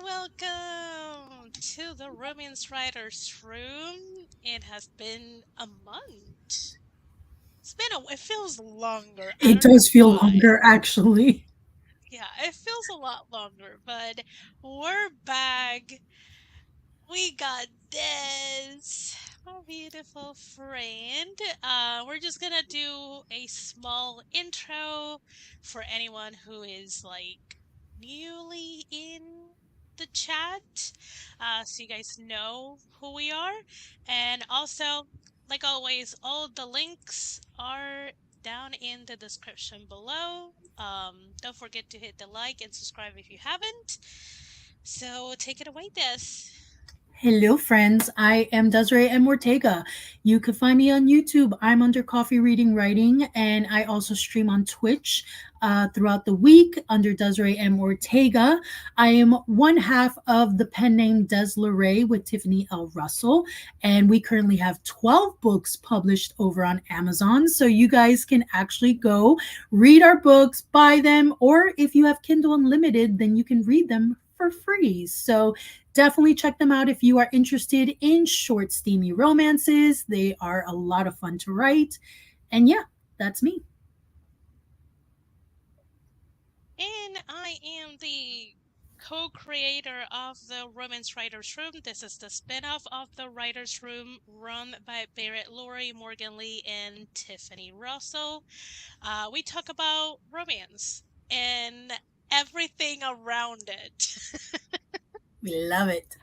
Welcome to the Romance Writers Room. It has been a month. It feels longer. I It don't know does feel why. longer, actually. Yeah, it feels a lot longer, but we're back. We got this, my beautiful friend. We're just gonna do a small intro for anyone who is like newly in the chat, so you guys know who we are. And also, like always, all the links are down in the description below. Don't forget to hit the like and subscribe if you haven't. So take it away, Des. Hello, friends. I am Desiree M. Ortega. You can find me on YouTube. I'm under Coffee Reading Writing, and I also stream on Twitch throughout the week under Desiree M. Ortega. I am one half of the pen name Des LeRae with Tiffany L. Russell, and we currently have 12 books published over on Amazon. So you guys can actually go read our books, buy them, or if you have Kindle Unlimited, then you can read them for free. So definitely check them out if you are interested in short, steamy romances. They are a lot of fun to write. And yeah, that's me. And I am the co creator of the Romance Writers Room. This is the spin off of the Writers Room run by Barrett Laurie, Morgan Lee, and Tiffany Russell. We talk about romance and everything around it. We love it.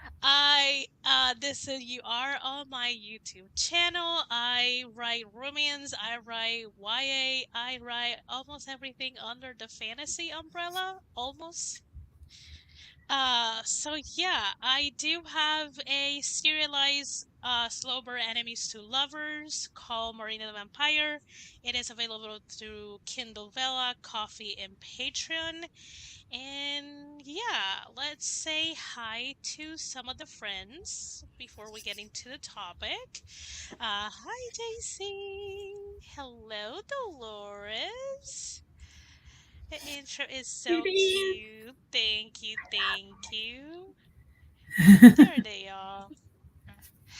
You are on my YouTube channel. I write romance, I write YA, I write almost everything under the fantasy umbrella, almost. So yeah, I do have a serialized slow burn enemies to lovers called Marina the Vampire. It is available through Kindle Vella, Coffee, and Patreon. And yeah, let's say hi to some of the friends before we get into the topic. Hi, JC. Hello, Dolores. The intro is so cute. Thank you, thank you. There they are.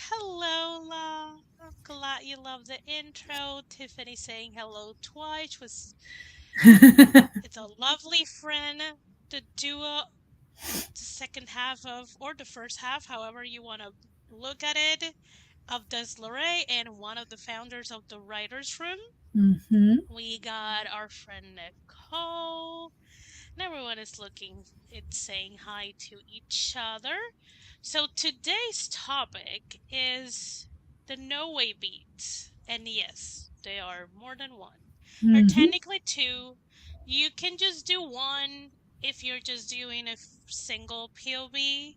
Hello, La. I'm glad you love the intro. Tiffany saying hello twice was it's a lovely friend. The duo, the second half of or the first half, however you want to look at it, of Des LeRae and one of the founders of the Writers Room. Mm-hmm. We got our friend Nicole. And everyone is looking it's saying hi to each other. So today's topic is the no way beats. And yes, they are more than one. Or Mm-hmm. technically two. You can just do one if you're just doing a single POV.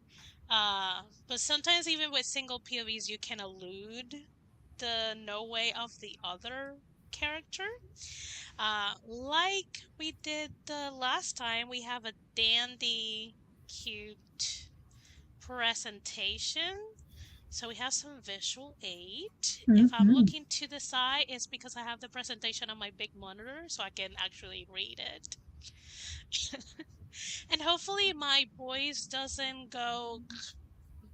But sometimes even with single POVs you can elude the no way of the other character. Like we did the last time, we have a dandy, cute presentation. So we have some visual aid. If I'm Mm-hmm. looking to the side, it's because I have the presentation on my big monitor so I can actually read it. And hopefully my voice doesn't go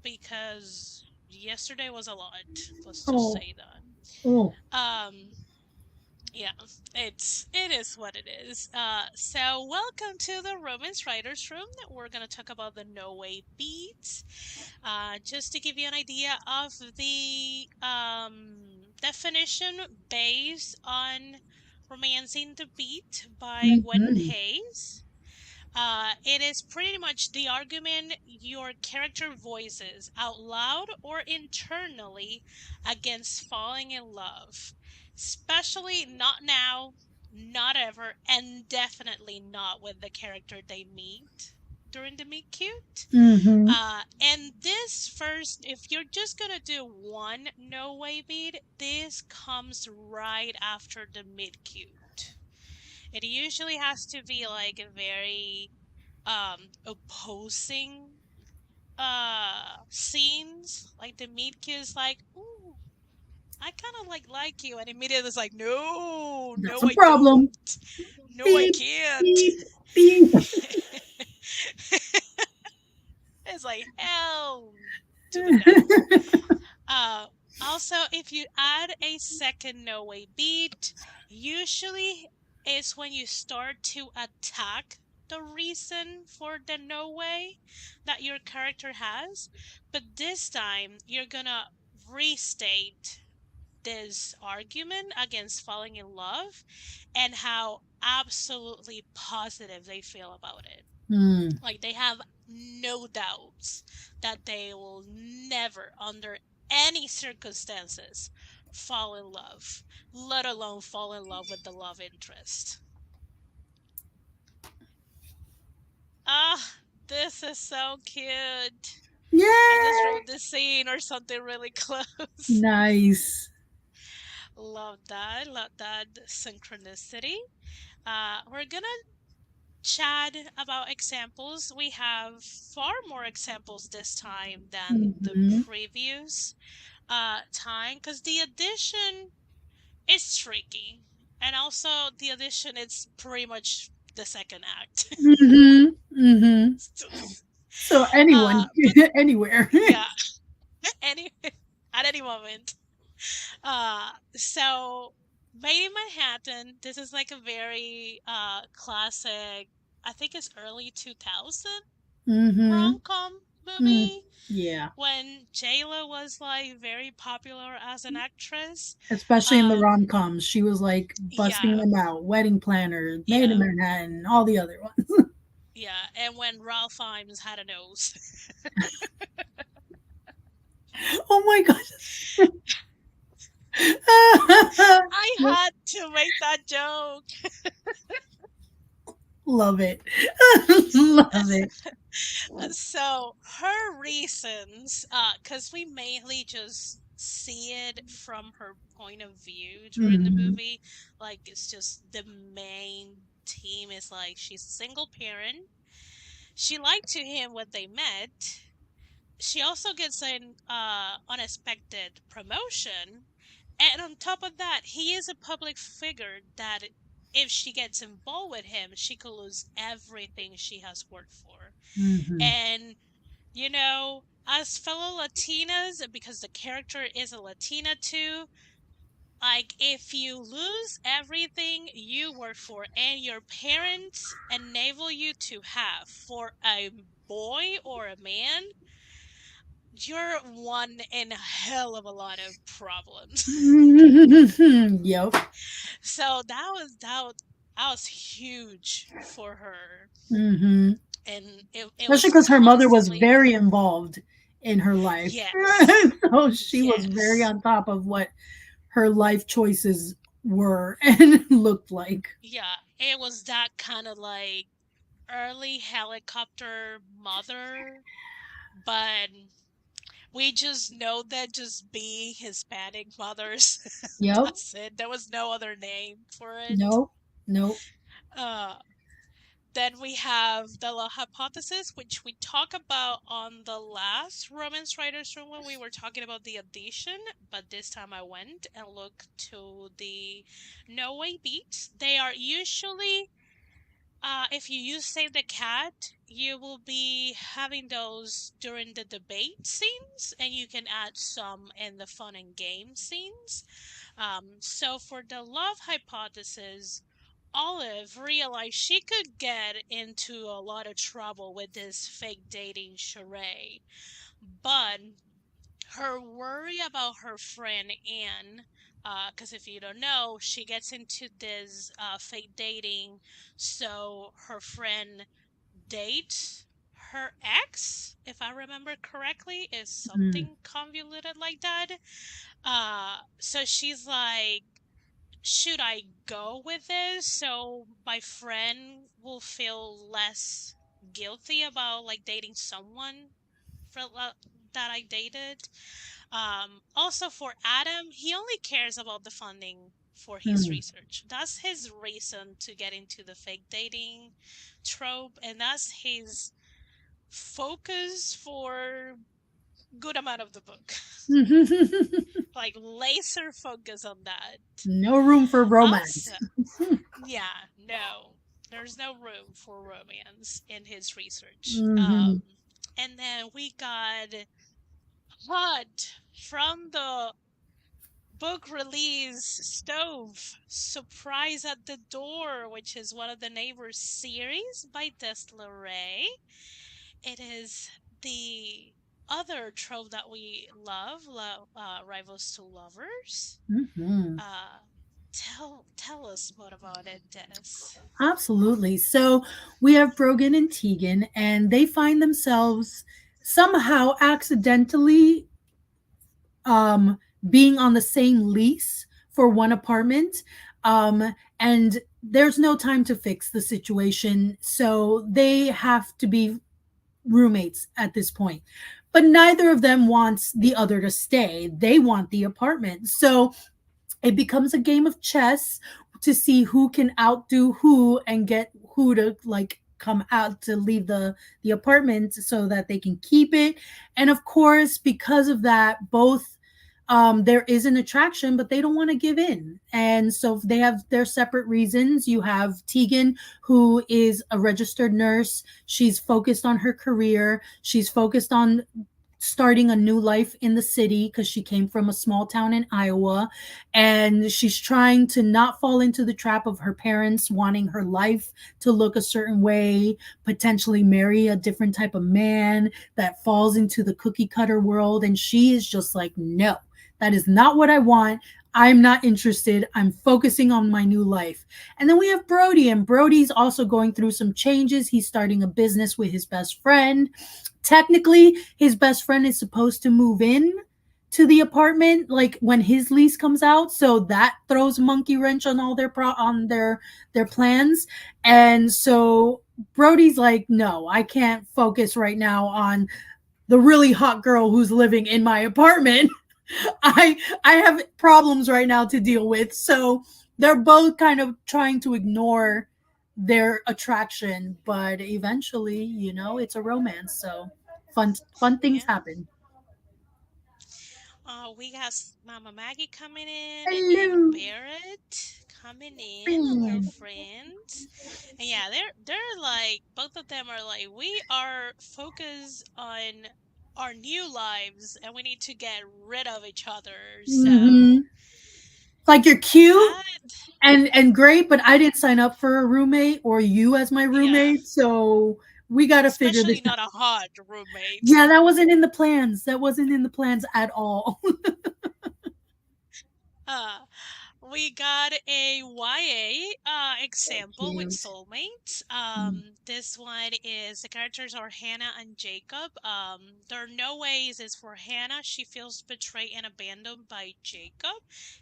because yesterday was a lot. Let's just Oh, say that. oh. Um, Yeah, it is what it is. So welcome to the Romance Writers Room. We're gonna talk about the No Way Beats. Just to give you an idea of the definition based on Romancing the Beat by Gwen Mm-hmm. Hayes. It is pretty much the argument your character voices out loud or internally against falling in love. Especially not now, not ever, and definitely not with the character they meet during the meet cute. Mm-hmm. And this first, if you're just gonna do one no way beat, this comes right after the mid cute. It usually has to be like a very opposing scenes. Like the meet cute is like, ooh, I kind of like you, and immediately it's like, no, That's no, a I problem. don't, no, I Beep, can't. beep, beep. to the no. Uh, Also, if you add a second no way beat, usually it's when you start to attack the reason for the no way that your character has. But this time, you're gonna restate this argument against falling in love and how absolutely positive they feel about it. Mm. Like they have no doubts that they will never, under any circumstances, fall in love, let alone fall in love with the love interest. Ah, this is so cute. I just Yay! wrote this scene or something really close. Nice. Love that. Love that synchronicity. We're gonna chat about examples. We have far more examples this time than the Hmm. previous time because the addition is tricky, and also the addition is pretty much the second act. Hmm. Hmm. So anyone, But anywhere. yeah, any at any moment. So Made in Manhattan. This is like a very classic. I think it's early 2000 Hmm. rom-com Mm. movie Yeah, when J-Lo was like very popular as an actress. especially in the Um, rom-coms, she was like busting yeah, them out. Wedding Planner, Made in yeah, Manhattan, all the other ones. yeah. And when Ralph Fiennes had a nose, Oh my gosh. I had to make that joke. Love it. Love it. So her reasons, because we mainly just see it from her point of view during the Hmm. movie. Like it's just the main theme is like she's a single parent. She lied to him when they met. She also gets an unexpected promotion, and on top of that, he is a public figure that if she gets involved with him, she could lose everything she has worked for. Hmm. And as fellow Latinas, because the character is a Latina too, like if you lose everything you work for and your parents enable you to have for a boy or a man, you're one in a hell of a lot of problems. Yep. So that was huge for her, Hmm. and it Especially was because her mother was constantly very involved in her life. yes, So she was very yes, on top of what her life choices were and looked like. yeah. It was that kind of like early helicopter mother, but we just know that just being Hispanic mothers. Yep. That's it. There was no other name for it. Nope. Nope. Uh, Then we have the love hypothesis, which we talked about on the last Romance Writers Room when we were talking about the addition, but this time I went and looked to the no way beats. They are usually, if you use Save the Cat, you will be having those during the debate scenes, and you can add some in the fun and game scenes. So for the love hypothesis, Olive realized she could get into a lot of trouble with this fake dating charade, but her worry about her friend Anne, because if you don't know, she gets into this fake dating, so her friend dates her ex, if I remember correctly, is Mm. something convoluted like that. So she's like, should I go with this so my friend will feel less guilty about like dating someone for that I dated? Also for Adam, he only cares about the funding for his Mm. research. That's his reason to get into the fake dating trope, and that's his focus for good amount of the book. Like laser focus on that. No room for Also, romance. yeah, no, there's no room for romance in his research. Hmm. And then we got But from the book release stove, Surprise at the Door, which is one of the Neighbors series by Desleray. It is the other trope that we love, rivals to lovers. Hmm. Uh, tell us more about it, Des. Absolutely. So we have Brogan and Tegan, and they find themselves somehow accidentally um, being on the same lease for one apartment. And there's no time to fix the situation. So they have to be roommates at this point. But neither of them wants the other to stay. They want the apartment. So it becomes a game of chess to see who can outdo who and get who to like come out to leave the apartment so that they can keep it. And of course, because of that, both there is an attraction, but they don't want to give in. And so they have their separate reasons. You have Tegan, who is a registered nurse. She's focused on her career. She's focused on starting a new life in the city because she came from a small town in Iowa, and she's trying to not fall into the trap of her parents wanting her life to look a certain way, potentially marry a different type of man that falls into the cookie cutter world, and she is just like, no, that is not what I want. I'm not interested. I'm focusing on my new life. And then we have Brody, and Brody's also going through some changes. He's starting a business with his best friend. Technically, his best friend is supposed to move in to the apartment like when his lease comes out, so that throws a monkey wrench on all on their plans. And so Brody's like, no, I can't focus right now on the really hot girl who's living in my apartment. I have problems right now to deal with. So they're both kind of trying to ignore their attraction, but eventually, it's a romance. So fun things Yeah. happen. We got Mama Maggie coming in and Hello, Barrett coming in, our friend. friends. And yeah, they're like both of them are like we are focused on our new lives and we need to get rid of each other. So Hmm. Like you're cute that and great, but I didn't sign up for a roommate or you as my yeah, roommate, so we got to figure this especially out. not a hot roommate. Yeah, that wasn't in the plans. That wasn't in the plans at all. Uh, we got a YA So example with cute. soulmates. Mm. This one is the characters are Hannah and Jacob. There are no ways is for Hannah. She feels betrayed and abandoned by Jacob.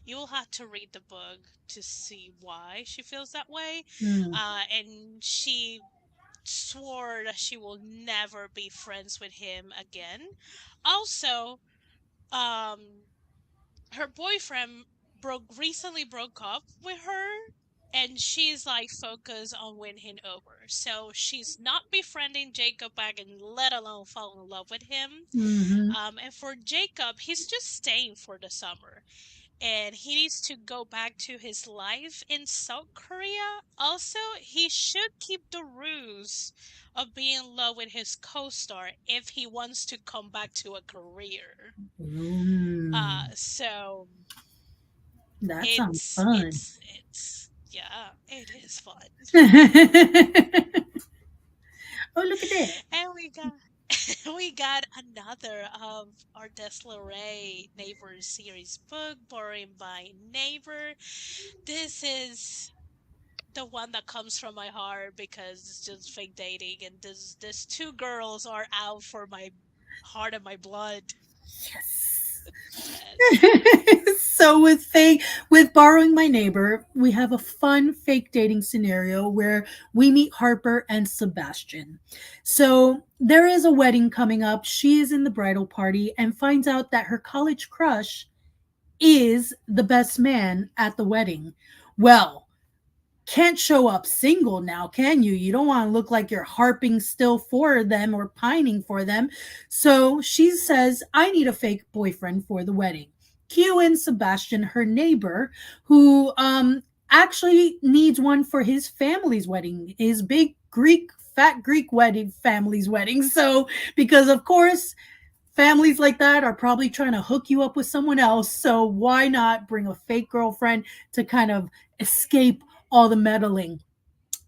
You will have to read the book to see why she feels that way. Mm. And she swore that she will never be friends with him again. Also, um, her boyfriend broke up with her, and she's like focused on winning him over, so she's not befriending Jacob back and let alone fall in love with him. Hmm. And for Jacob, he's just staying for the summer and he needs to go back to his life in South Korea. Also, he should keep the rules of being in love with his co-star if he wants to come back to a career. Mm. So That sounds it's fun. it's it's yeah, it is fun. Oh, look at that. And we got we got another of our Desleray Neighbors series book, Borrowing by Neighbor. This is the one that comes from my heart because it's just fake dating and this two girls are out for my heart and my blood. Yes. Yes. So with borrowing my neighbor, we have a fun fake dating scenario where we meet Harper and Sebastian. So there is a wedding coming up. She is in the bridal party and finds out that her college crush is the best man at the wedding. Well, can't show up single now, can you? You don't want to look like you're harping still for them or pining for them. So she says, I need a fake boyfriend for the wedding. Cue in Sebastian, her neighbor, who actually needs one for his family's wedding, his big fat Greek wedding family's wedding. So, because of course, Families like that are probably trying to hook you up with someone else. So why not bring a fake girlfriend to kind of escape all the meddling?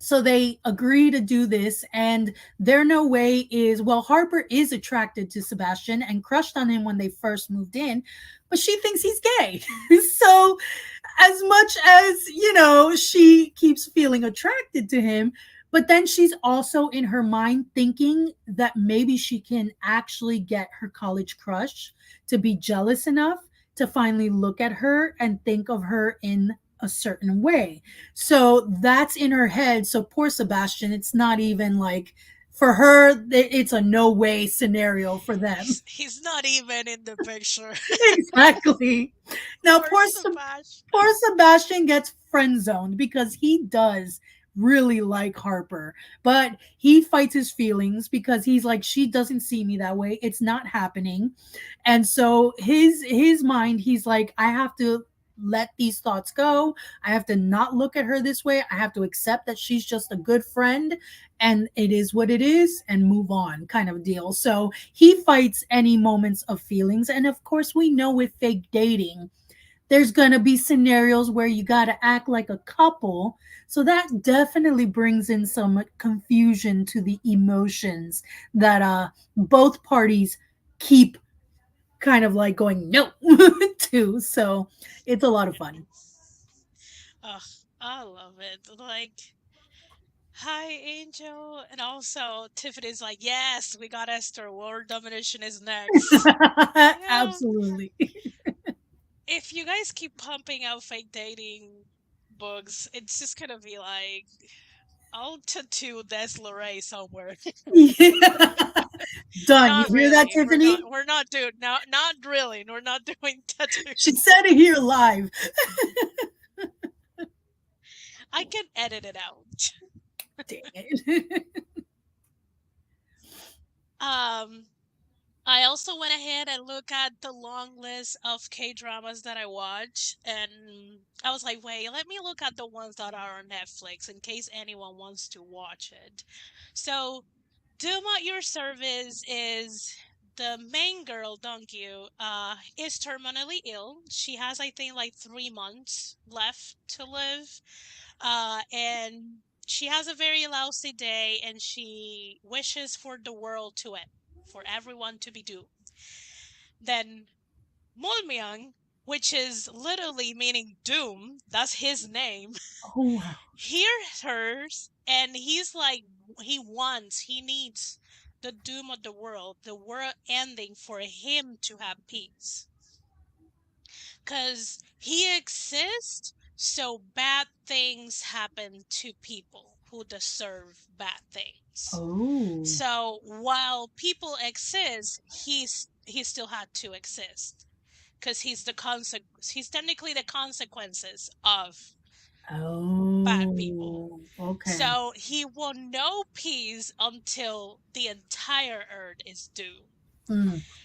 So they agree to do this, and their no way is, well, Harper is attracted to Sebastian and crushed on him when they first moved in, but she thinks he's gay. So as much as, she keeps feeling attracted to him, but then she's also in her mind thinking that maybe she can actually get her college crush to be jealous enough to finally look at her and think of her in a certain way. So that's in her head. So poor Sebastian, it's not even like, for her, it's a no way scenario for them. He's not even in the picture. Exactly. Now, Poor Sebastian. poor Sebastian gets friend zoned because he does really like Harper, but he fights his feelings because he's like, she doesn't see me that way. It's not happening. And so his mind, he's like, I have to let these thoughts go. I have to not look at her this way. I have to accept that she's just a good friend and it is what it is and move on, kind of deal. So he fights any moments of feelings. And of course, we know with fake dating, there's going to be scenarios where you got to act like a couple. So that definitely brings in some confusion to the emotions that both parties keep kind of like going no to. So it's a lot of fun. Ugh, I love it. Like, hi, Angel. And also, Tiffany's like, yes, we got Esther. World domination is next. You know, Absolutely. if you guys keep pumping out fake dating books, it's just gonna be like, I'll tattoo Des Lorraine somewhere. Yeah. Done. You Not hear that, really. Tiffany? We're not doing. Not drilling. We're not doing She tattoos. said it here live. I can edit it out. Dang it. Um, I also went ahead and looked at the long list of K dramas that I watch, and I was like, wait, let me look at the ones that are on Netflix in case anyone wants to watch it. So, Doom at Your Service is the main girl, Dongyu, is terminally ill. She has, I think, like 3 months left to live. And she has a very lousy day and she wishes for the world to end, for everyone to be doomed. Then Molmyang, which is literally meaning doom, that's his name, Oh, wow. hears hers and he's like, he needs the doom of the world ending for him to have peace. Because he exists, so bad things happen to people who deserve bad things. Oh. So while people exist, he still had to exist because he's technically the consequences of bad people. Oh. Okay. So he will know peace until the entire earth is doomed.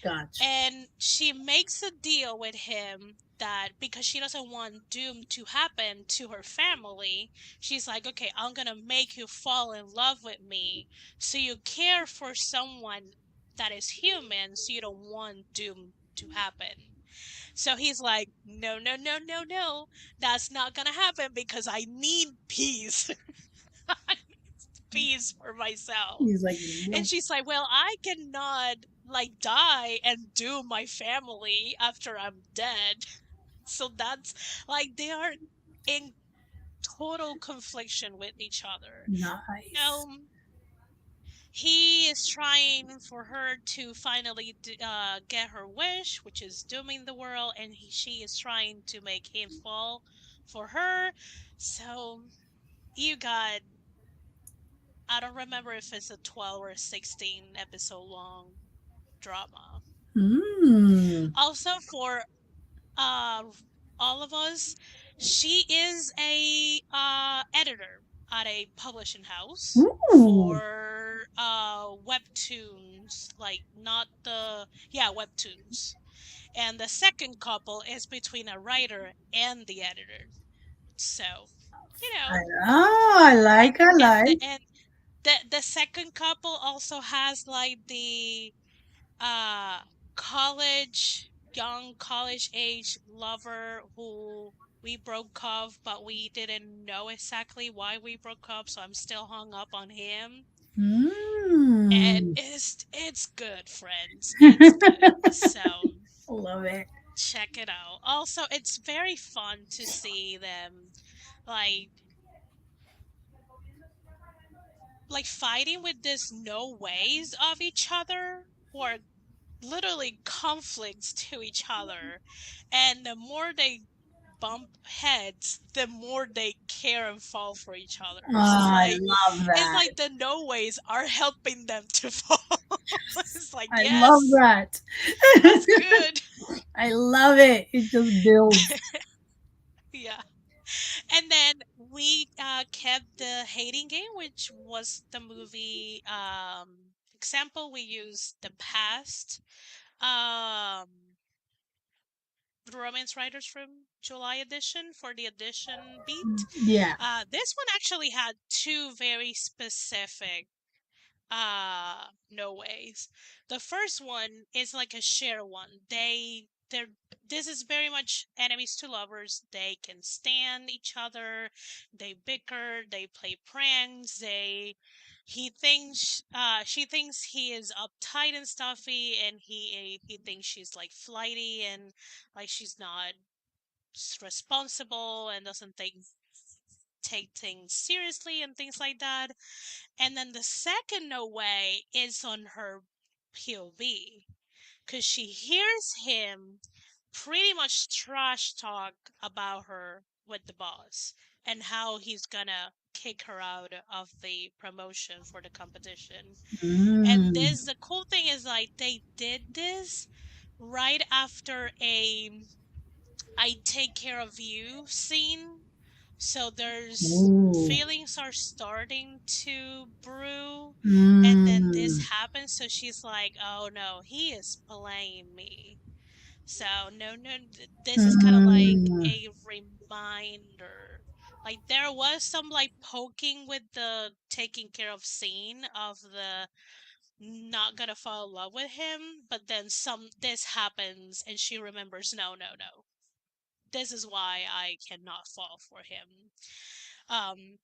Gotcha. And she makes a deal with him that because she doesn't want doom to happen to her family, she's like, okay, I'm gonna make you fall in love with me so you care for someone that is human so you don't want doom to happen. So he's like, no, no, no, no, no, that's not gonna happen because I need peace. I need peace for myself. He's like, And no. she's like, well, I cannot like die and do my family after I'm dead. So that's like they are in total confliction with each other. Nice. Um, he is trying for her to finally get her wish, which is dooming the world, and she is trying to make him fall for her. So you got, I don't remember if it's a 12 or 16 episode long drama. Hmm. Also for uh all of us, she is a editor at a publishing house Ooh. for webtoons, like not the yeah, webtoons. And the second couple is between a writer and the editor. So, you know, I like, I like. and the second couple also has like the uh young college age lover who we broke up, but we didn't know exactly why we broke up, so I'm still hung up on him. And Mm. it's good, friends. It's good. So Love it. check it out. Also, it's very fun to see them like fighting with this no ways of each other, who are literally conflicts to each other, and the more they bump heads, the more they care and fall for each other. Oh, I love It's that. like the no ways are helping them to fall. It's like, I love yes, that. that's good. I love it. It just builds. Yeah. And then we kept the hating game, which was the movie example. We used the past um romance writers from July edition for the edition beat. Yeah. This one actually had two very specific no ways. The first one is like a share one. They're this is very much enemies to lovers. They can stand each other, they bicker, they play pranks, they he thinks she thinks he is uptight and stuffy, and he thinks she's like flighty and like she's not responsible and doesn't take things seriously and things like that. And then the second no way is on her POV, because she hears him pretty much trash talk about her with the boss and how he's gonna kick her out of the promotion for the competition. And Mm. this the cool thing is like they did this right after a I take care of you scene. So there's Ooh. feelings are starting to brew, and then this Mm. happens. So she's like, "Oh no, he is playing me." So no, no, this is kind of like Mm. a reminder. Like there was some like poking with the taking care of scene of the not gonna fall in love with him, but then this happens and she remembers, no, no, no, this is why I cannot fall for him. Um,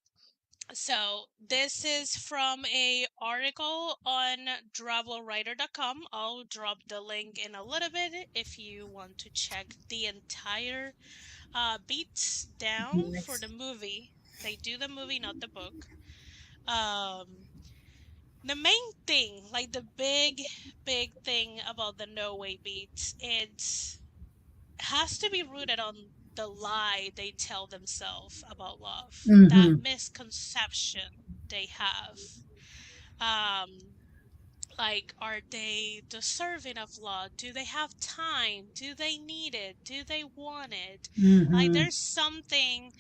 so this is from a article on travelwriter.com. I'll drop the link in a little bit if you want to check the entire beats down for Nice. the movie. They do the movie, not the book. Um, the main thing, like the big thing about the No Way beats, it has to be rooted on the lie they tell themselves about love, that Mm-hmm. misconception they have. Um, like, are they deserving of love? Do they have time? Do they need it? Do they want it? Like, Mm-hmm. there's something.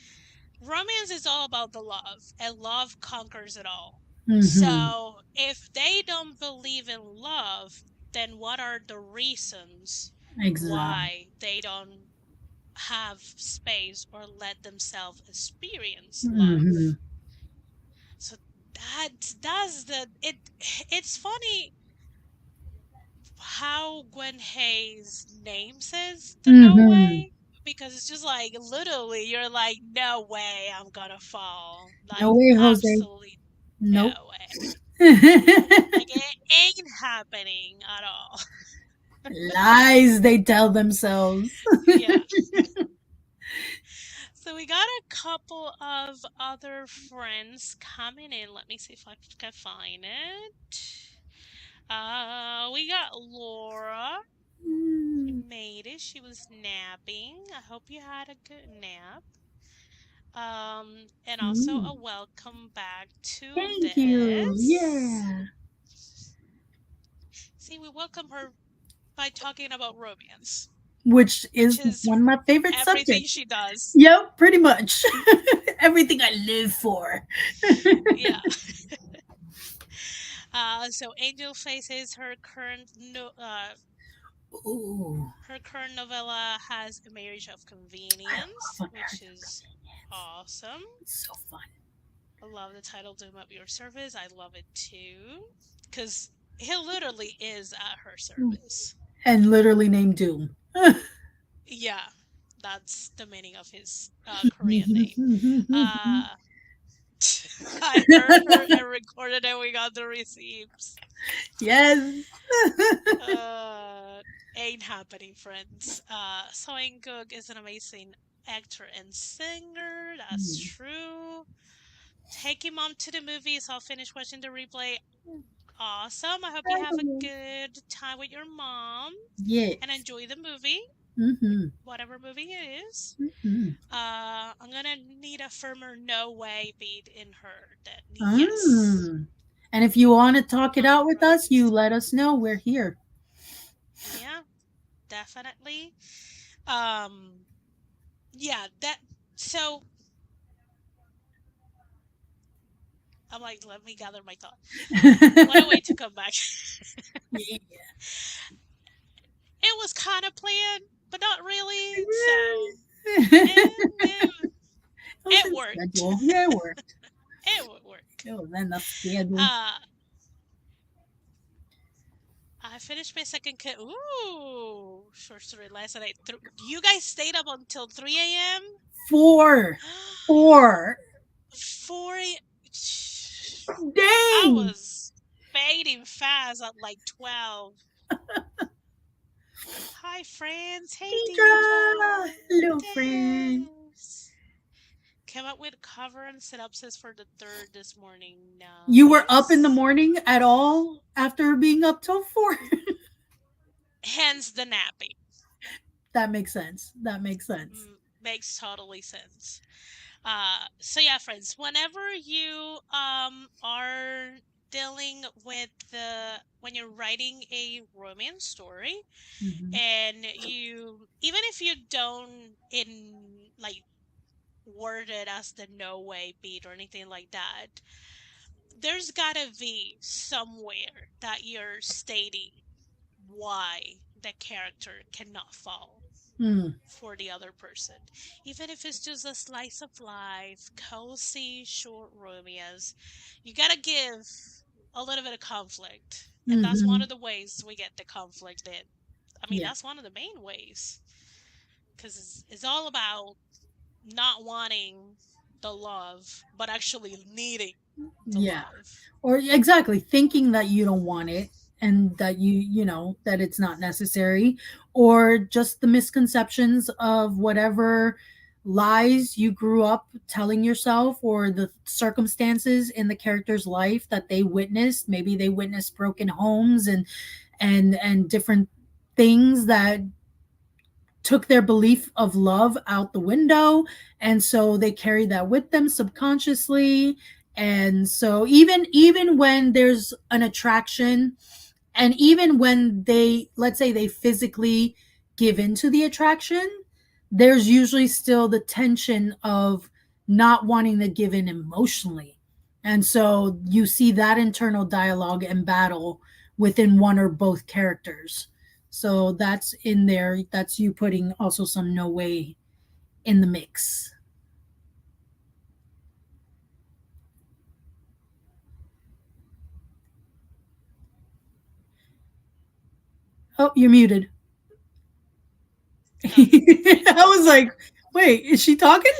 Romance is all about the love, and love conquers it all. Mm-hmm. So, if they don't believe in love, then what are the reasons Exactly. why they don't have space or let themselves experience Mm-hmm. love? So that's the it. It's funny how Gwen Hayes names is the no Mm-hmm. way, because it's just like literally you're like, no way I'm gonna fall, No like way, Jose. absolutely Nope. no way, like it ain't happening at all. Lies they tell themselves. Yeah. So we got a couple of other friends coming in. Let me see if I can find it. We got Laura. She Mm, made it. She was napping. I hope you had a good nap. And also mm. a welcome back to Thank you. this. Yeah. See, we welcome her by talking about romance, Which which is is one of my favorite everything subjects. she does. Yep, pretty much. Everything I live for. Yeah. So Angel faces her current no, Ooh, her current novella has a marriage of I convenience, love which American is Convenience. awesome. It's so fun. I love the title "Doom Up Your Service." I love it too, because he literally is at her Mm. service. And literally named Doom. Yeah, that's the meaning of his Korean name. Uh, I heard her and recorded and we got the receipts. Yes. Uh, ain't happening, friends. So Gook is an amazing actor and singer. That's true. Take your mom to the movies. I'll finish watching the replay. Awesome. I hope you have a good time with your mom and Yes. enjoy the movie, Mm-hmm. whatever movie it is. Mm-hmm. I'm gonna need a firmer no way beat in her that yes, Mm. And if you want to talk it on the out with us, you release. let us know. We're here. Yeah, definitely. Um, yeah, that. So I'm like, let me gather my thought. What a way to come back. Yeah. It was kind of planned, but not really. So it, It was it in worked. schedule. Yeah, it worked. It would work. It was in the schedule. Uh, I finished my second cut. Ooh, short story last night. You guys stayed up until 3 a.m. Four. Four. 4 I Dang. was fading fast at like 12. Hi, friends. Hey, Deidre. Deidre. Hello, friend. Yes. Came up with cover and synopsis for the third this morning. You were up in the Nice. morning at all after being up till four? Hence the napping. That makes sense. That makes sense. Makes totally sense. So yeah, friends, whenever you are dealing with the when you're writing a romance story Hmm. and you even if you don't in like word it as the no way beat or anything like that, there's gotta be somewhere that you're stating why the character cannot fall Mm, for the other person. Even if it's just a slice of life, cozy, short romance, you gotta give a little bit of conflict. And that's one hmm. of the ways we get the conflict in. I mean, Yeah. that's one of the main ways. Because it's all about not wanting the love, but actually needing the Yeah. love. Or exactly thinking that you don't want it and that you know that it's not necessary, or just the misconceptions of whatever lies you grew up telling yourself, or the circumstances in the character's life that they witnessed. Maybe they witnessed broken homes and different things that took their belief of love out the window, and so they carry that with them subconsciously. And so even when there's an attraction, and even when they, let's say, they physically give into the attraction, there's usually still the tension of not wanting to give in emotionally. And so you see that internal dialogue and battle within one or both characters. So that's in there. That's you putting also some no way in the mix. Oh, you're muted. Oh, okay. I was like, wait, is she talking?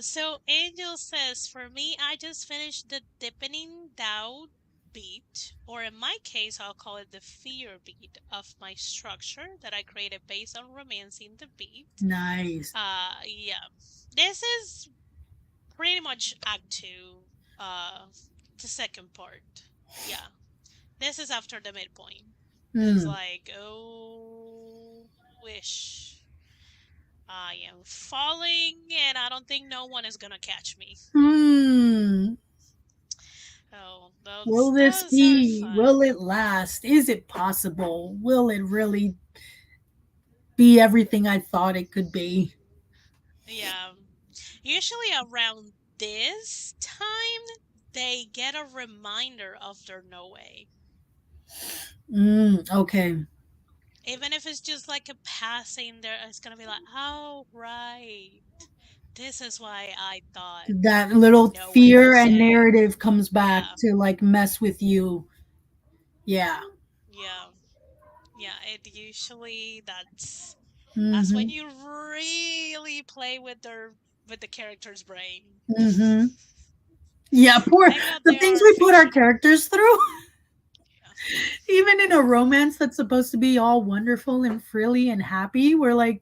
So Angel says, for me, I just finished the deepening doubt beat, or in my case, I'll call it the fear beat of my structure that I created based on romancing the beat. Nice. Yeah, this is pretty much Act Two, the second part. Yeah, this is after the midpoint. It's Mm. like, oh, wish. I am falling, and I don't think no one is gonna catch me. Hmm. Oh, Will those this those are be? Will fun. it last? Is it possible? Will it really be everything I thought it could be? Yeah. Usually around this time, they get a reminder of their no way. Okay. Even if it's just like a passing there, it's gonna be like, oh, right. This is why I thought That little no way fear was and safe. narrative comes back Yeah. to like mess with you. Yeah. Yeah. Yeah, it usually that's when Mm-hmm. you really play with the character's brain. Mm-hmm. Yeah, poor Thank God the they things are we put our fictional. characters through. Yeah. Even in a romance that's supposed to be all wonderful and frilly and happy, we're like,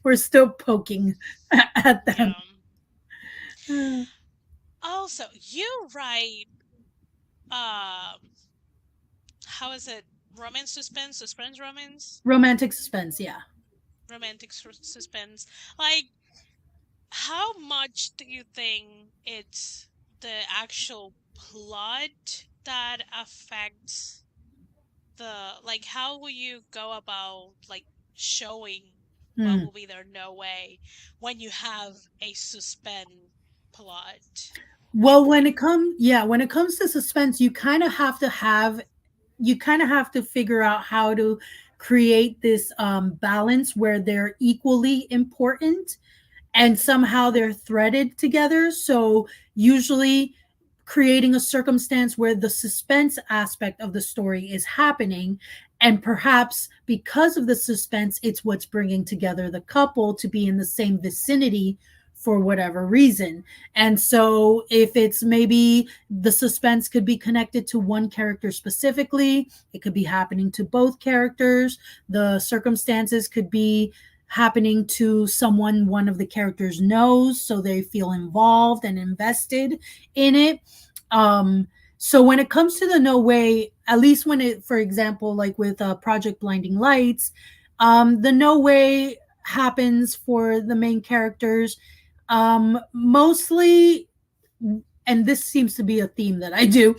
we're still poking at them. Yeah. Also, you write how is it? Romance suspense, suspense romance, Romantic suspense, yeah. romantic suspense. Like, how much do you think it's the actual plot that affects the like how will you go about like showing what Mm. will be there no way when you have a suspend plot Well, in there? when it comes to suspense, you kind of have to figure out how to create this balance where they're equally important and Hmm. somehow they're threaded together. So usually creating a circumstance where the suspense aspect of the story is happening, and perhaps because of the suspense it's what's bringing together the couple to be in the same vicinity for whatever reason. And so if it's maybe the suspense could be connected to one character specifically, it could be happening to both characters, the circumstances could be happening to someone one of the characters knows, so they feel involved and invested in it. um so when it comes to the no way, at least when it, for example, like with Project Blinding Lights, the no way happens for the main characters mostly, and this seems to be a theme that I do.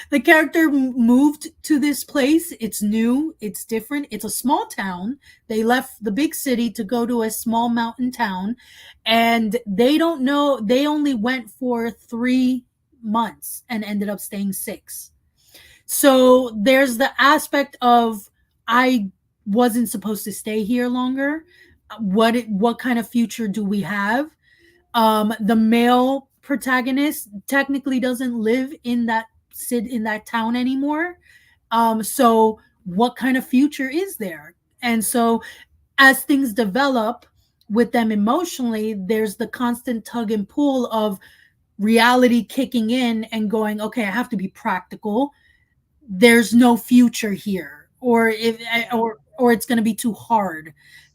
The character moved to this place. It's new, it's different, it's a small town. They left the big city to go to a small mountain town, and they don't know, they only went for 3 months and ended up staying 6. So there's the aspect of, I wasn't supposed to stay here longer. What kind of future do we have? The male protagonist technically doesn't live in that in that town anymore. So what kind of future is there? And so as things develop with them emotionally, there's the constant tug and pull of reality kicking in and going, okay, I have to be practical. There's no future here, or if Yeah, or it's going to be too hard.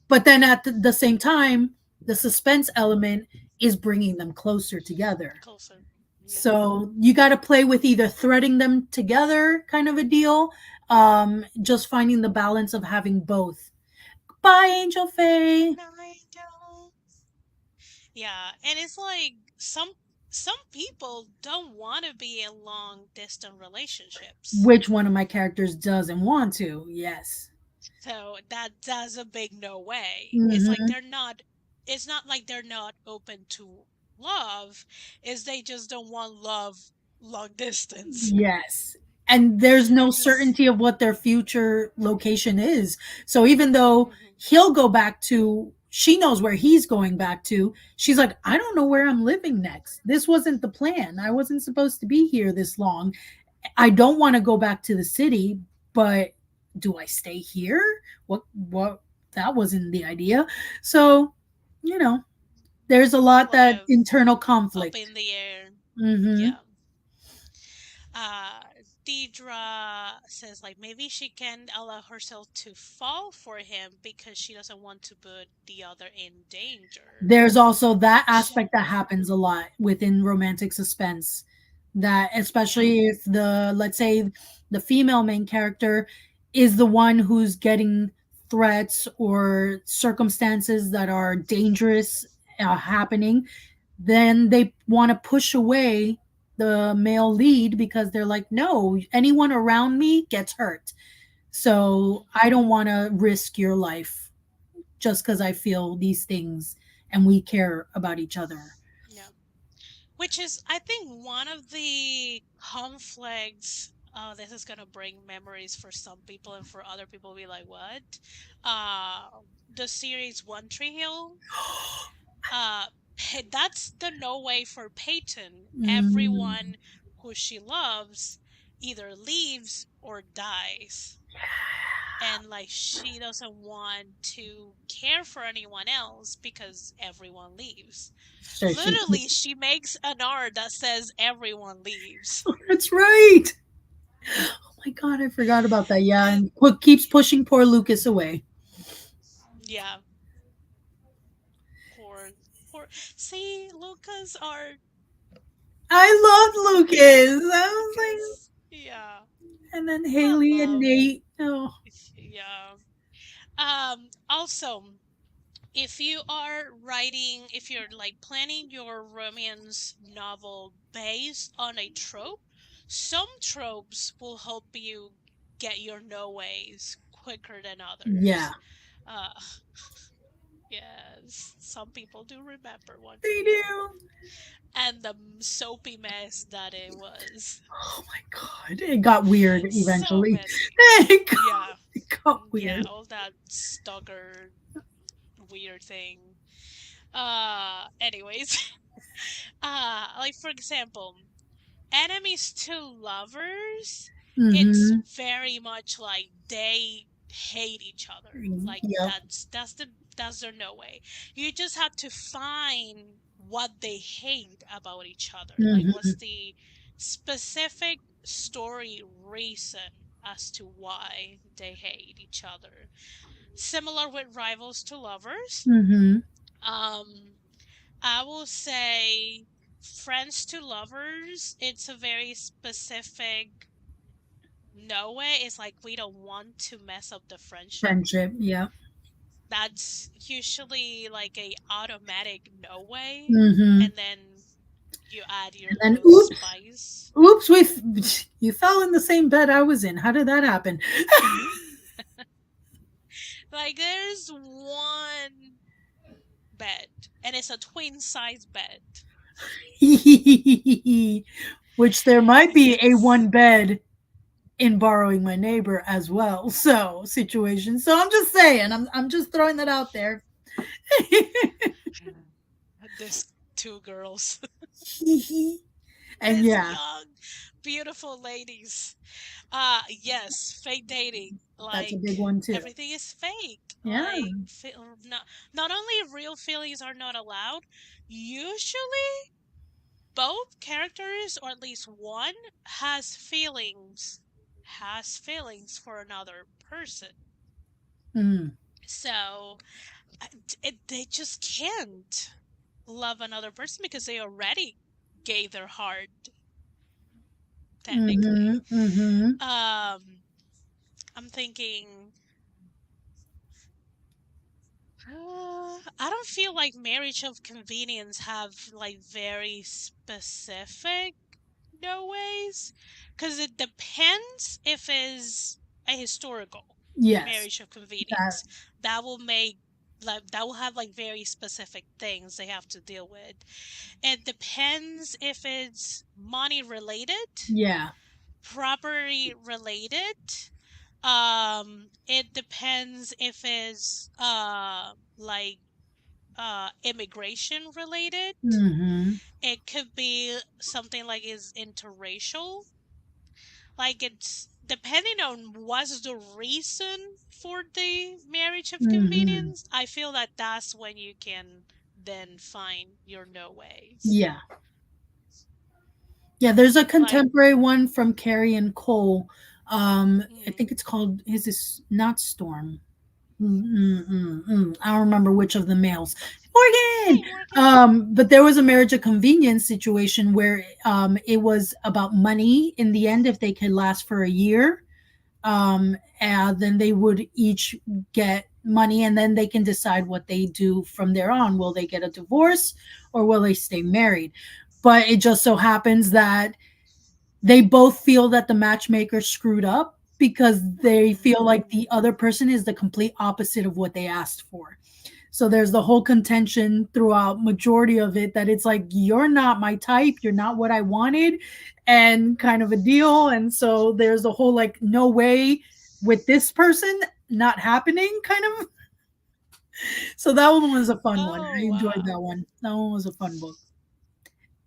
But then at the same time, the suspense element is bringing them closer together. closer. Yeah. So you got to play with either threading them together kind of a deal, just finding the balance of having both. Bye, Angel Faye. Nigel. Yeah, and it's like some people don't want to be in long distance relationships. Which one of my characters doesn't want to? Yes. So that's a big no way. It's like Hmm. they're not it's not like they're not open to love, is they just don't want love long distance. Yes. And there's no Cuz certainty of what their future location is. So even though he'll go back to, she knows where he's going back to, she's like, I don't know where I'm living next. This wasn't the plan. I wasn't supposed to be here this long. I don't want to go back to the city, but do I stay here? What that wasn't the idea. So, you know, there's a it's a lot lot that of internal up conflict. in the air. Mhm. Yeah. Uh, Deidre says like maybe she can allow herself to fall for him because she doesn't want to put the other in danger. There's also that Sh aspect that happens a lot within romantic suspense, that yeah. especially if the, let's say, the female main character is the one who's getting threats or circumstances that are dangerous happening, then they want to push away the male lead because they're like, no, anyone around me gets hurt, so I Hmm. don't want to risk your life just because I feel these things and we care about each other. Yeah. Which is, I think, one of the conflicts. This is gonna bring memories for some people, and for other people, be like, "What?" The series One Tree Hill. Uh, that's the no way for Peyton. Mm, Everyone who she loves either leaves or dies. And like she doesn't want to care for anyone else because everyone leaves. So she Literally, keeps. she makes an art that says everyone leaves. Oh, that's right. Oh my god, I forgot about that. Yeah, And and keeps pushing poor Lucas away. yeah, poor, poor. See, Lucas are I loved Lucas. I was like, Lucas. Yeah, and then I Haley and love. Nate. Oh, Yeah. Also, if you're like planning your romance novel based on a trope, some tropes will help you get your no ways quicker than yeah, others. Uh, yes, some people do remember one for they you. do. And the soapy mess that it was. Oh my god, it got weird So eventually. messy. It got, Yeah. it got Yeah, weird. all that stalker weird thing. Anyways, like for example, enemies to lovers, it's Mm-hmm. very much like they hate each other. Like Yep. that's their no way. You just have to find what they hate about each other. Like Mm-hmm. what's the specific story reason as to why they hate each other. Similar with rivals to lovers. Mm-hmm. Um I will say friends to lovers, it's a very specific no way. It's like we don't want to mess up the friendship. Friendship. Yep. That's usually like a automatic no way. Mm-hmm. And then you add your And then little spice. oops, you fell in the same bed I was in. How did that happen? Like there's one bed and it's a twin size bed. Which there might be a Yes. one bed in borrowing my neighbor as well. So situation. So I'm just saying. I'm just throwing that out there. This two girls. And These yeah, young, beautiful ladies. Yes, fake dating. that's a big Like one too. everything is fake. Yeah. Not only real feelings are not allowed. Usually, both characters, or at least one, has feelings for another person. Mm. So they just can't love another person because they already gave their heart technically. Mhm. Mhm. Um, I'm thinking, I don't feel like marriage of convenience have like very specific no ways, because it depends if it's a historical Yes. marriage of That convenience that will make that will have like very specific things they have to deal with. It depends if it's money related, yeah. property related. It depends if it's like immigration related. Mhm. It could be something like is interracial. Like it's depending on what's the reason for the marriage of Mhm. convenience. I feel that that's when you can then find your no ways. Yeah. Yeah, there's a Like, contemporary one from Carrie and Cole. I mm, think it's called is this not Storm? I don't remember which of the males. Morgan. hey Morgan. But there was a marriage of convenience situation where it was about money in the end if they could last for a year. And then they would each get money and then they can decide what they do from there on. Will they get a divorce or will they stay married? But it just so happens that they both feel that the matchmaker screwed up because they feel Mm. like the other person is the complete opposite of what they asked for. So there's the whole contention throughout majority of it that it's like you're not my type, you're not what I wanted and kind of a deal. And so there's the whole like no way with this person not happening kind of. So that one was a fun one. Oh I enjoyed wow. that one. That one was a fun book.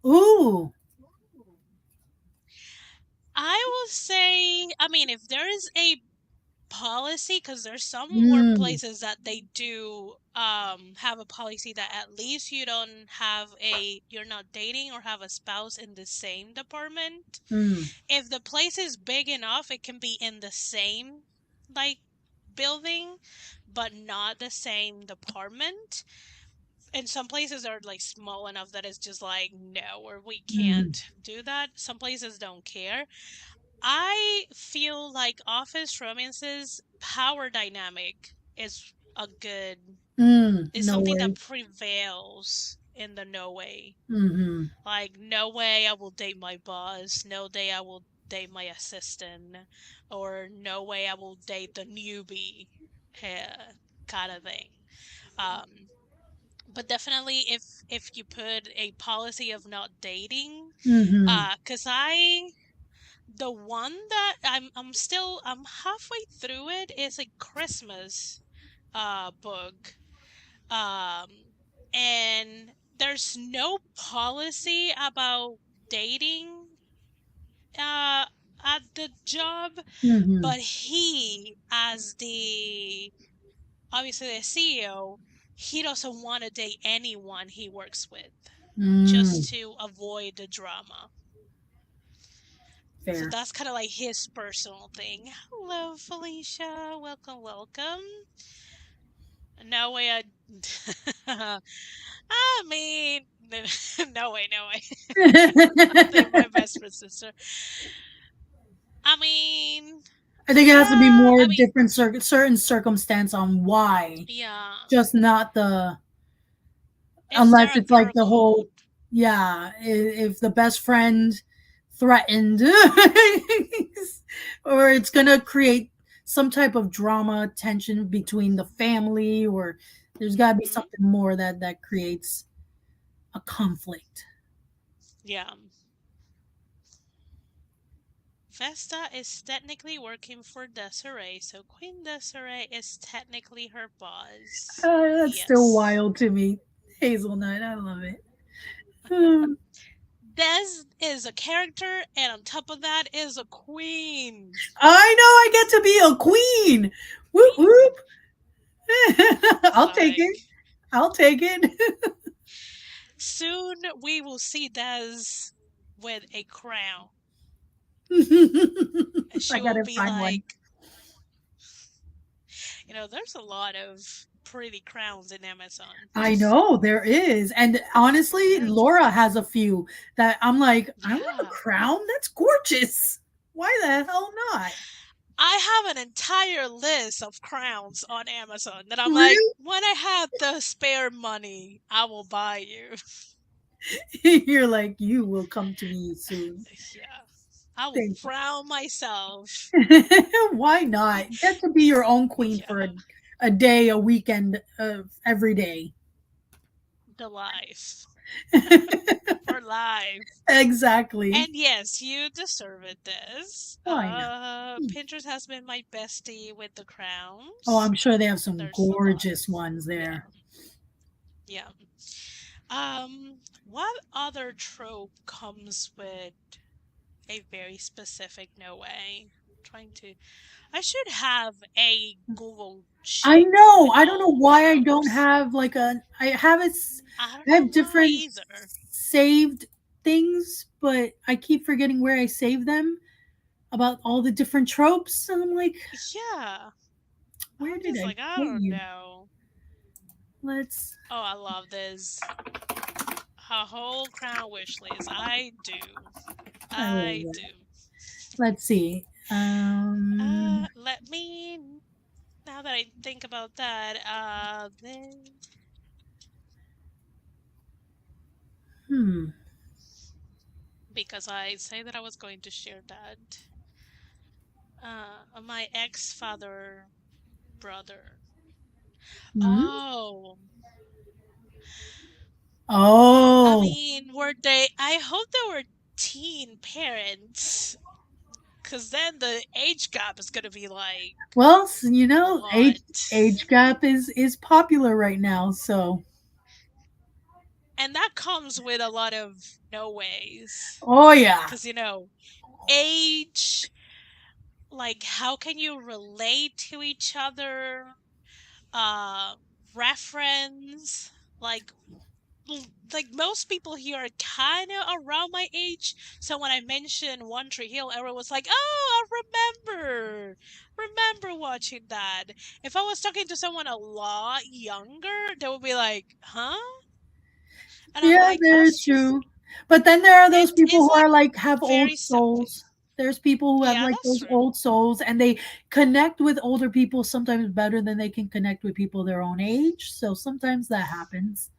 Ooh. I will say, I mean, if there is a policy, because there's some Mm, workplaces that they do have a policy that at least you're not dating or have a spouse in the same department. mm, If the place is big enough, it can be in the same like building, but not the same department. And some places are like small enough that it's just like no, or we mm, can't do that. Some places don't care. I feel like office romances power dynamic is no something way. that prevails in the no way. Mm-hmm. Like no way I will date my boss, no day I will date my assistant, or no way I will date the newbie, uh, kind of thing. Um, but definitely if you put a policy of not dating, Mm-hmm. cause I the one that I'm halfway through it is a Christmas book. Um and there's no policy about dating uh at the job, Mm-hmm. but he as the obviously the CEO, he doesn't want to date anyone he works with Mm, just to avoid the drama. So fair. that's kind of like his personal thing. Hello, Felicia. Welcome, welcome. No way I. I mean, no way, no way. I'll date my best friend's sister. I mean, I think it has to be yeah, more I mean, different certain circumstance on why, yeah. just not the Is unless there a it's like girl the whole code? yeah, if the best friend threatened or it's gonna create some type of drama tension between the family or there's got to be Hmm. something more that creates a conflict. Yeah. Vesta is technically working for Desiree, so Queen Desiree is technically her boss. That's still Yes. wild to me. Hazelnut, I love it. Hmm. Des is a character, and on top of that is a queen. I know I get to be a queen. Whoop whoop. It's I'll take it. like I'll take it. soon we will see Des with a crown, and I she will gotta be find one. like, there's a lot of pretty crowns in Amazon. I Just know there is. And honestly, very Laura pretty. has a few that I'm like, I want a Yeah. crown. That's gorgeous. Why the hell not? I have an entire list of crowns on Amazon that I'm like, Really? when I have the spare money, I will buy you. You're like, you will come to me soon. Yeah. I will Thank crown myself. you. Why not? Get to be your own queen for Yeah. a day, a weekend of every day. The life. For life. Exactly. And yes, you deserve it, this. Why not? Pinterest has been my bestie with the Oh, crowns. I'm sure they have some There's a lot of, gorgeous ones yeah, there. yeah. What other trope comes with a very specific no way? Trying to, I should have a Google I sheet know. with I don't know all the why I don't tropes. have like a. I have it. I don't I know have why different either. saved things, but I keep forgetting where I save them about all the different tropes. And I'm like, Yeah, where I'm did just I like, I put don't you? know. Let's. Oh, I love this. A whole crown wish list. I do. I love I that. do. Let's see. Let me. Now that I think about that, Hmm. because I say that I was going to share that. My ex father brother. Hmm. Oh, I Oh. mean, were they? I hope they were teen parents, because then the age gap is gonna be like Well, a age lot. gap is popular right now. So. And that comes with a lot of no ways. Oh yeah. Because, age, like how can you relate to each other, uh, reference, like like most people here are kind of around my age. So when I mentioned One Tree Hill, everyone was like, "Oh, I remember watching that." If I was talking to someone a lot younger, they would be like, "Huh?" And I'm Yeah, like, very "That's just true. But then there are those people it's who like are like have old very simple." souls. There's people who have Yeah, like that's those true. old souls and they connect with older people sometimes better than they can connect with people their own age. So sometimes that happens.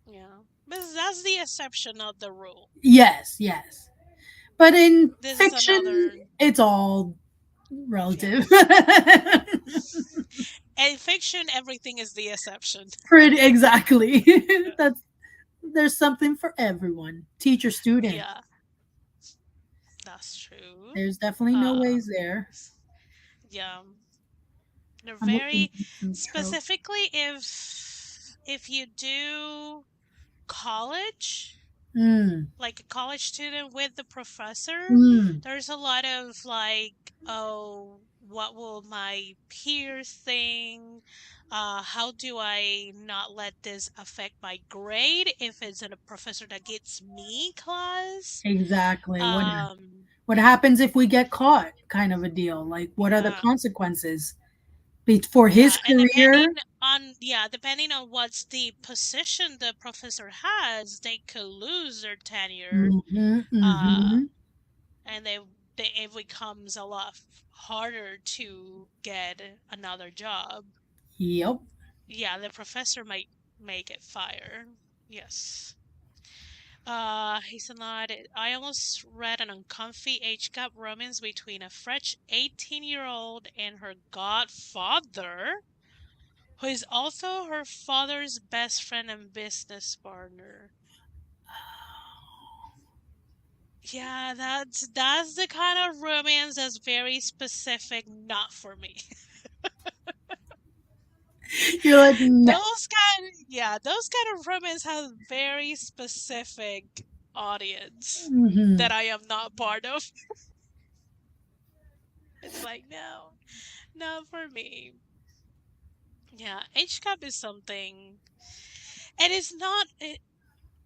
Yeah, but that's the exception, not the rule. Yes, yes. But in This is fiction, another, it's all yeah. relative. In fiction, everything is the exception. Pretty exactly. That's there's something for everyone. Teacher, student. Yeah, that's true. There's definitely no Uh, ways there. yeah, they're I'm looking very at some tropes. specifically if you do college, Mm, like a college student with the professor, mm, there's a lot of like, oh, what will my peers think? How do I not let this affect my grade if it's a professor that gets me class? exactly. Um, What happens if we get caught? Kind of a deal. Like, what are the yeah, consequences for his yeah, and career? depending on what's the position the professor has, they could lose their tenure. Hmm, Uh, hmm. and it becomes a lot harder to get another job. Yep. Yeah, the professor might make it fire. Yes. He's not. I almost read an uncomfy age gap romance between a fresh 18-year-old and her godfather, who is also her father's best friend and business partner. Yeah, that's the kind of romance that's very specific, not for me. You're like, no. Those kind of romance have very specific audience Hmm. that I am not part of. It's like, no, not for me. Yeah, age gap is something, and it's not.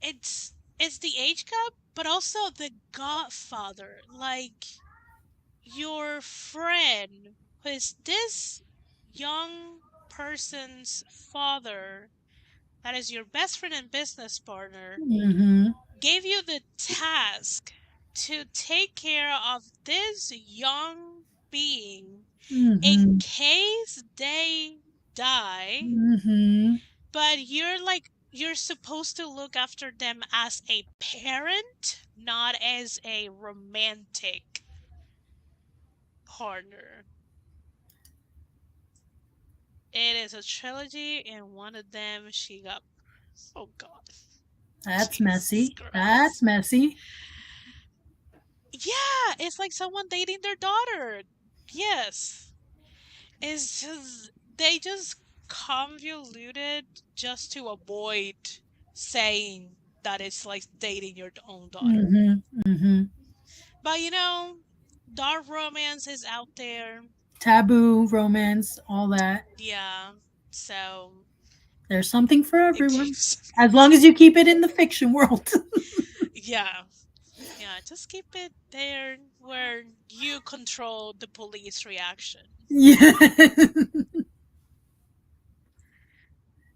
It's the age gap, but also the Godfather. Like your friend, who is this young person's father, that is your best friend and business partner, Hmm, gave you the task to take care of this young being in hmm, case they die, hmm. but you're supposed to look after them as a parent, not as a romantic partner. It is a trilogy, and one of them she got. Oh God, That's Jesus messy. That's Christ! messy. Yeah, it's like someone dating their daughter. Yes, it's just they just convoluted just to avoid saying that it's like dating your own daughter. Hmm, hmm. But dark romance is out there. Taboo, romance, all that. Yeah, so There's something for it everyone. keeps. As long as you keep it in the fiction world. Yeah, yeah, just keep it there where you control the police reaction. Yeah.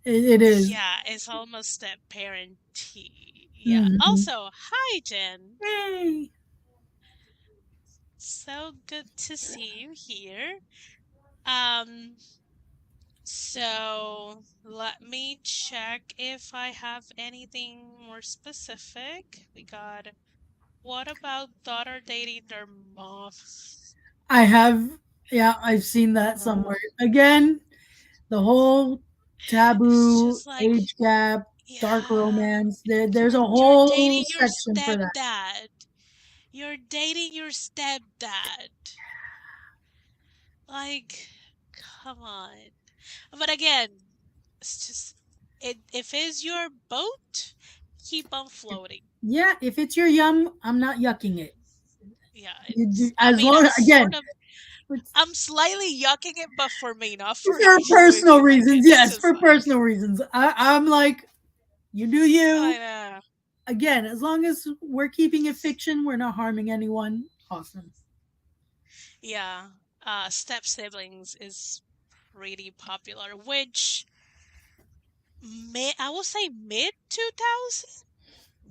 It is. Yeah, it's almost a parenty. Yeah. Hmm. Also, hi Jen. Yay. So good to see you here. Um, so let me check if I have anything more specific. We got what about daughter dating their mom? I have, yeah, I've seen that somewhere. Again, the whole It's taboo, just like, age gap, dark yeah, romance. There's a you're whole dating your section for that. stepdad. You're dating your stepdad. Like, come on. But again, it's just if it's your boat, keep on floating. Yeah, if it's your yum, I'm not yucking it. Yeah, it's. I As mean, long again, it's I'm slightly yucking it, but for me, not for for you if personal you like it. reasons. It's Yes, just for like personal reasons. I'm like, you do I you. know. Again, as long as we're keeping it fiction, we're not harming anyone. Awesome. Yeah, step siblings is pretty popular, which I will say mid 2000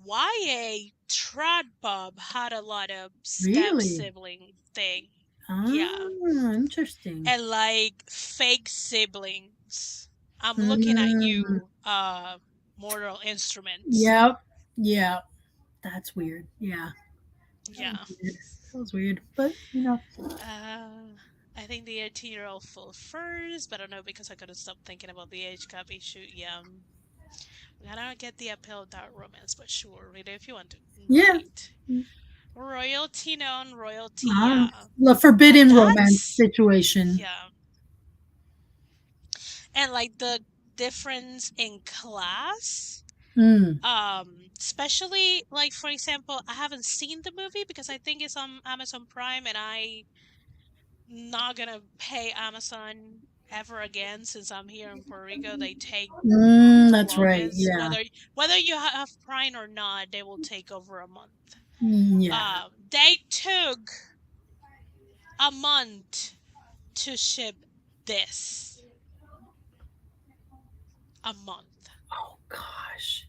YA trad bub had a lot of step Really? sibling thing. Yeah, Ah, interesting. and like fake siblings. I'm looking at Mm, you, Mortal Instruments. yep. Yeah. That's weird. Yeah. That was Yeah. weird. That was weird. But you know. I think the 18-year-old full first, but I don't know because I couldn't stop thinking about the age gap issue. Yeah, I don't get the appeal of that romance, but sure, read it if you want to. Yeah. Right. Royalty known, royalty, Um, yeah. the forbidden romance That's, situation. yeah. And like the difference in class, Mm. especially like for example, I haven't seen the movie because I think it's on Amazon Prime and I not gonna pay Amazon ever again since I'm here in Puerto Rico. They take Mm, the that's right. longest. Yeah. Whether you have Prime or not, they will take over a month. Yeah. They took a month to ship this. A month. Oh gosh.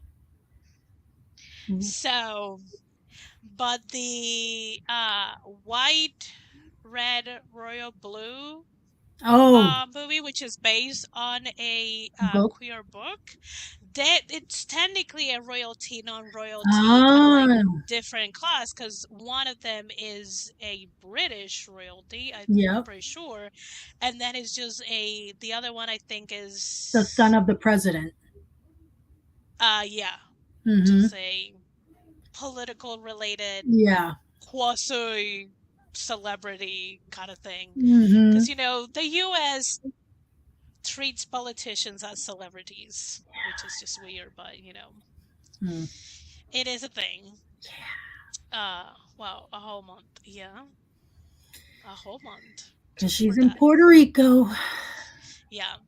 So, but the white, red, royal blue Oh, movie, which is based on a book. queer book, that it's technically a royalty, non-royalty, kind of like Ah, different class because one of them is a British royalty, I'm yep. pretty sure, and then it's just the other one I think The son is of the president. yeah, Mm-hmm. just a political related Yeah. quasi celebrity kind of thing. Mm-hmm. Because, the US treats politicians as celebrities, which is just weird, but, Mm. it is a thing. Wow, a whole month. Yeah, a whole month Because just for she's in that. Puerto Rico. Yeah.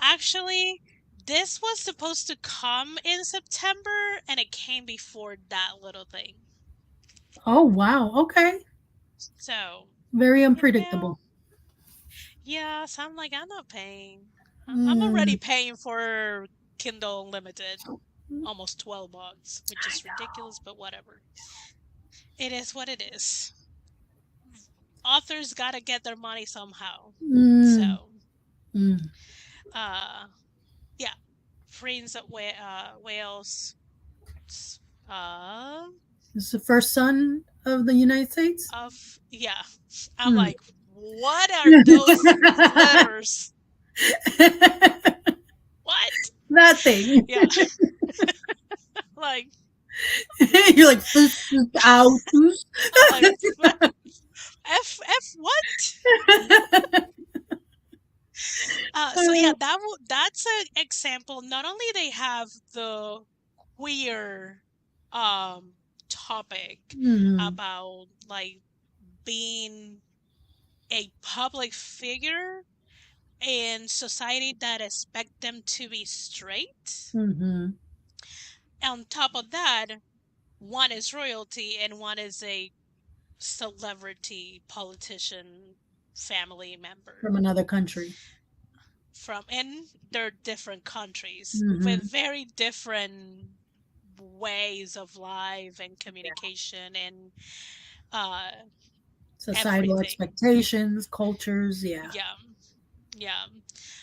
Actually, this was supposed to come in September, and it came before that little thing. Oh wow. Okay. So, Very you know, unpredictable. yeah, so I'm like, I'm not paying. I'm already Mm. paying for Kindle Unlimited, almost $12, which is ridiculous, but whatever. It is what it is. Authors gotta get their money somehow. Mm. So, Mm. uh, yeah, Prince of Wales, uh, This is the first son of the United States. yeah. I'm Mm. like, what are those letters? What? That thing. Yeah, like, You're like this is out. I'm like, what? So yeah, that's an example. Not only they have the queer um topic Mm. about like being a public figure in society that expect them to be straight. Mm-hmm. On top of that, one is royalty and one is a celebrity politician family member From another country. from in their different countries with Mm-hmm. very different ways of life and communication and uh Societal everything. expectations, cultures. Yeah. Yeah, yeah.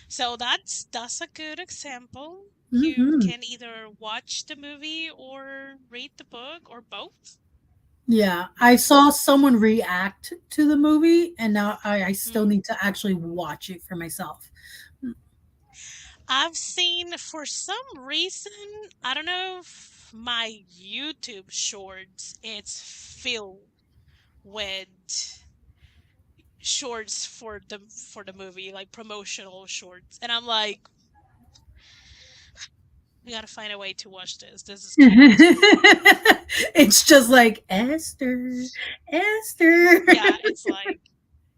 So that's a good example. You Mm-hmm. can either watch the movie or read the book or both. Yeah, I saw someone react to the movie, and now I still Hmm. need to actually watch it for myself. I've seen for some reason, I don't know if my YouTube shorts, it's filled with shorts for the movie, like promotional shorts. And I'm like, We gotta find a way to watch this. This is getting me too bored. It's just like Esther, Esther. Yeah, it's like,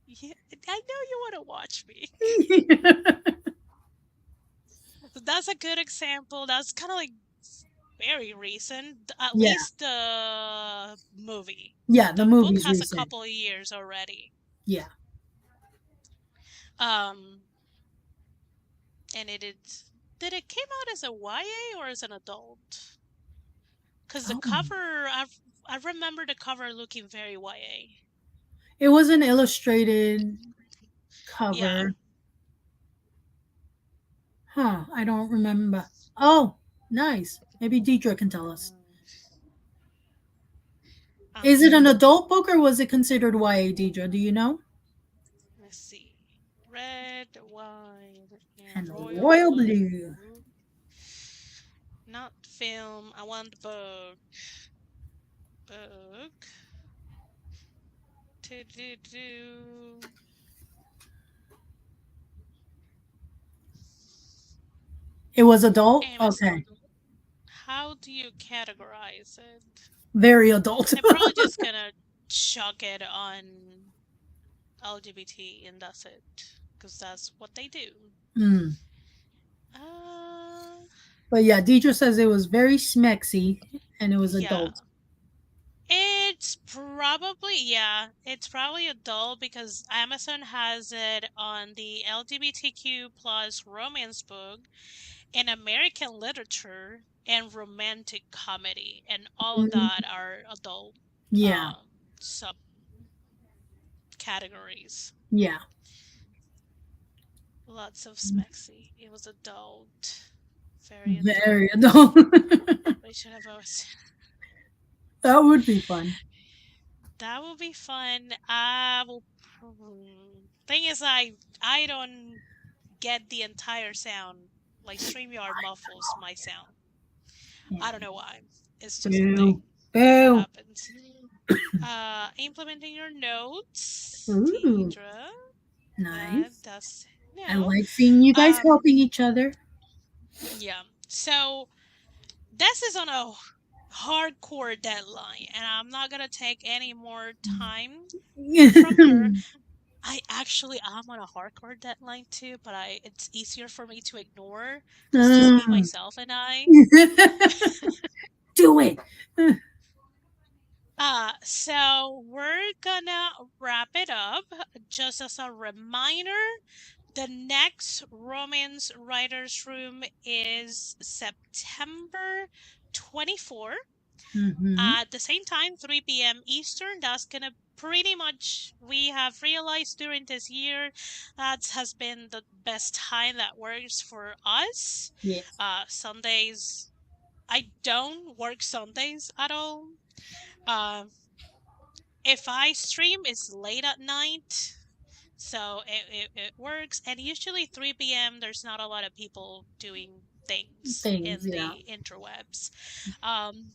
yeah, I know you want to watch me. That's a good example. That's kind of like very recent. At Yeah, least the movie. yeah. The The book movie's has a recent. couple of years already. Yeah. Um, and did it came out as a YA or as an adult? Because the Oh, cover, I remember the cover looking very YA. it was an illustrated Yeah. cover. Huh? I don't remember. Oh, nice. Maybe Deidre can tell us. Is it an Um, adult book or was it considered YA, Deidre? Do you know? let's see. Red, white, and And royal royal blue. blue. Not film. I want book. Book. To do. It was adult? Amazon. Okay. How do you categorize it? Very adult. They're probably just gonna chuck it on LGBT and that's it. Because that's what they do. Mm. Uh, But yeah, Deidre says it was very smexy and it was yeah. adult. It's probably adult because Amazon has it on the LGBTQ plus romance book in American literature and romantic comedy, and all of Mm, that are adult yeah, um subcategories. yeah. Lots of smexy. It was adult, very Very adult. adult. We should have always. That would be fun. That would be fun. Thing is, I don't get the entire sound. Like StreamYard muffles my sound. Yeah. I don't know why. It's just a Boo. thing that Boo. happens. Implementing your notes, Ooh, Deidre. nice. That's I like seeing you guys um helping each other. yeah. So this is on a hardcore deadline, and I'm not gonna take any more time from her. I actually am on a hardcore deadline too, but I it's easier for me to ignore because it's just me, Mm. myself, and I. Do it. So we're gonna wrap it up. Just as a reminder, the next Romance Writers Room is September 24 Mm-hmm. at the same time, 3 p.m. Eastern. That's gonna pretty much, we have realized during this year that has been the best time that works for us. Yes. Sundays, I don't work Sundays at all. Um, if I stream, it's late at night. So it works. And usually 3 p.m., there's not a lot of people doing things Things, in yeah. the interwebs. Um,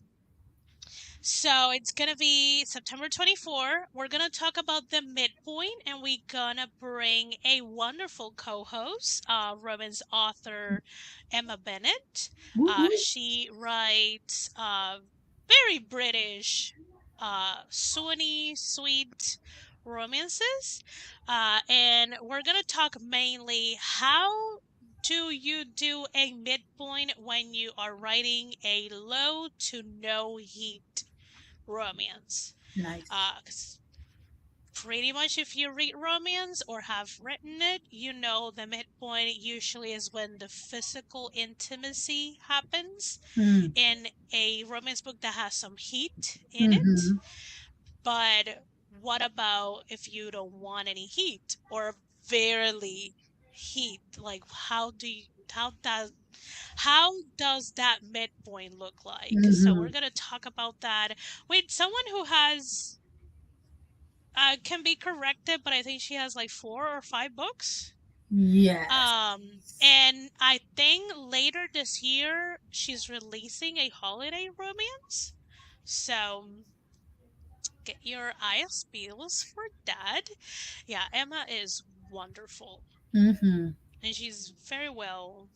So it's gonna be September 24. We're gonna talk about the midpoint, and we're gonna bring a wonderful co-host, romance author Emma Bennett. Woo woo. She writes very British, sunny, sweet romances, and we're gonna talk mainly how do you do a midpoint when you are writing a low to no heat romance? Nice. 'Cause pretty much if you read romance or have written it, you know the midpoint usually is when the physical intimacy happens Mm. in a romance book that has some heat in it. Mm-hmm. But what about if you don't want any heat or barely heat? Like how does that midpoint look like? So Mm-hmm. we're gonna talk about that with someone who has can be corrected, but I think she has like 4 or 5 books. Yes. And I think later this year she's releasing a holiday romance. So get your eyes peeled for that. Yeah, Emma is wonderful. Mm-hmm. And she's very well.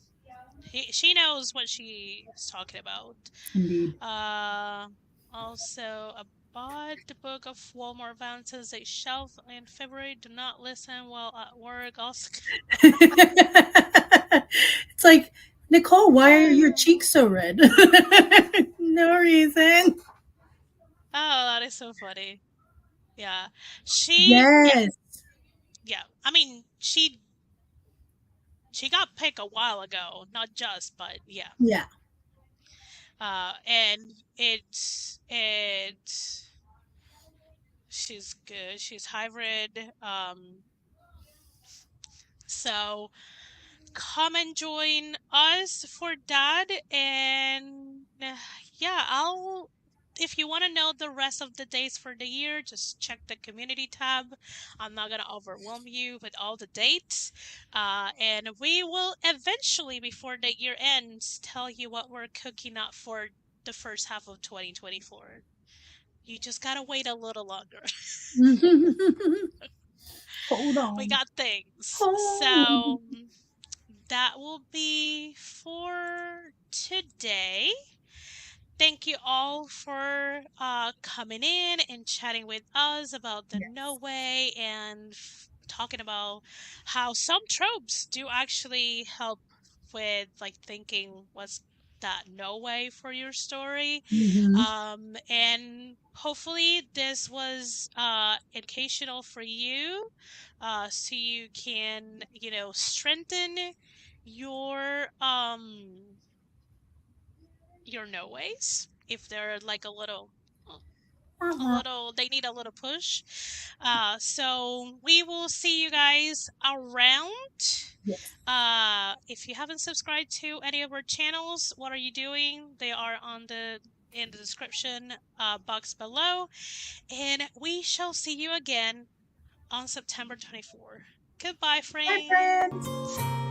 She knows what she's talking about. Indeed. Uh, Also, I bought the book of Walmart Valentine's Day shelf in February. Do not listen while at work. Also, It's like, Nicole, why are your oh, cheeks so red? No reason. that is so funny. Yeah, yeah, Yes. yeah. I mean, she got picked a while ago, not just, but yeah. Yeah. And it's she's good. She's hybrid. So come and join us for that. And yeah, I'll. If you want to know the rest of the days for the year, just check the community tab. I'm not going to overwhelm you with all the dates. And we will eventually, before the year ends, tell you what we're cooking up for the first half of 2024. You just got to wait a little longer. Hold We on. got things. Hold. So that will be for today. Thank you all for coming in and chatting with us about the No Yes. Way and talking about how some tropes do actually help with like thinking what's that no way for your story. Hmm. And hopefully this was educational for you, so you can, strengthen your your no ways if they're like they need a little push. So we will see you guys around. Yes. If you haven't subscribed to any of our channels, what are you doing? They are on the in the description box below. And we shall see you again on September 24th. Goodbye, Bye, friends. friends.